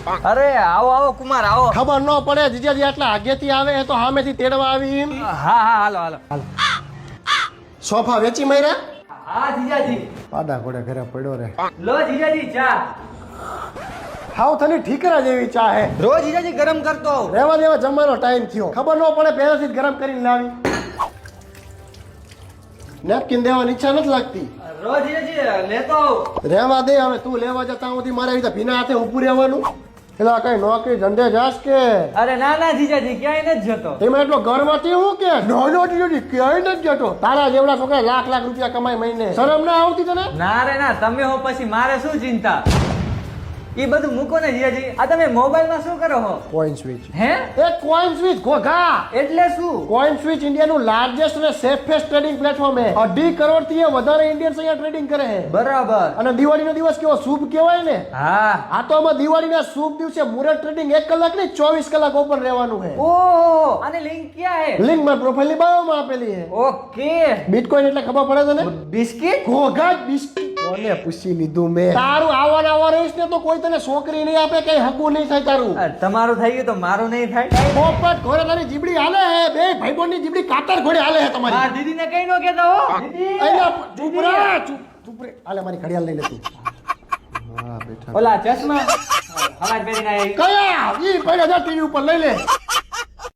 અરે આવો આવો કુમાર આવો. ખબર ન પડે જીજાજી આટલા આગેથી આવે તો સામેથી તેડવા આવી એમ. હા હા હાલો હાલો હાલો. સોફા વેચી માર્યા. હા જીજાજી. પાડા ઘોડે ઘરે પડ્યો રે. લો જીજાજી ચા. હાવ થની ઠીકરા જેવી ચા હે. રોજ જીજાજી ગરમ કરતો. રેવા દેવા જમવાનો ટાઈમ થયો. ખબર ન પડે પહેલેથી જ ગરમ કરીને લાવી. નેપકિન દેવાની ઈચ્છા નથી લાગતી. રોજ જીજાજી લેતો આવ. રેવા દે હવે તું લેવા જતા સુધી મારે આવી ભીના હાથે ઊભું રહેવાનું. એટલે કઈ નોકરી ધંધે જાસ કે? અરે ના ના જીજાજી ક્યાંય નથી જતો. એમાં એટલો ઘરમાંથી હું કે નો જીજાજી ક્યાંય નથી જતો. તારા જેવડા છોકરા લાખ લાખ રૂપિયા કમાય મહિને. શરમ ના આવતી તને? ના રે ના તમે હો પછી મારે શું ચિંતા. ઈ બધું મૂકો ને જીજાજી. આ તમે મોબાઈલમાં શું કરો હો? Coin switch. હે? એ કોઈન સ્વિચ ઘોઘા. એટલે શું? કોઈન સ્વિચ ઇન્ડિયાનું લાર્જેસ્ટ અને સેફેસ્ટ ટ્રેડિંગ પ્લેટફોર્મ છે. 2.5 કરોડથી વધારે ઇન્ડિયન્સ અહીંયા ટ્રેડિંગ કરે છે. બરાબર. અને દિવાળીનો દિવસ કેવો શુભ કહેવાય ને. હા. આ તો આમાં દિવાળીના શુભ દિવસે મુરત ટ્રેડિંગ 1 કલાક નહીં 24 કલાક ઓપન રહેવાનું છે. ઓહો આની લિંક ક્યાં હે? લિંક મારી પ્રોફાઇલની બાયોમાં આપેલી છે. ઓકે. બિટકોઈન એટલે ખબર પડે તને? બિસ્કિટ? ઘોઘા બિસ્કિટ. કોને પૂછી લીધું મેં? તારું આવા રહીશ ને તો કોઈ તને છોકરી નહીં આપે, કઈ હકું નહીં થાય તારું. તમારું થઈ ગયું તો મારું નહીં થાય. પોપટ ઘોડે તારી જીબડી હાલે હે. બે ભાઈબંધની જીબડી કાતર ઘોડે હાલે હે તમારી. હા દીદીને કઈ નો કહેતો હો. દીદી અહીંયા ચૂપ રહે, ચૂપ રહે. હાલે મારી ઘડિયાળ લઈ લે તું. હા બેઠા. ઓલા ચશ્મા હવાજ પહેરીને આવી. કયા? ઈ પડ્યા જા ટીવી ઉપર લઈ લે.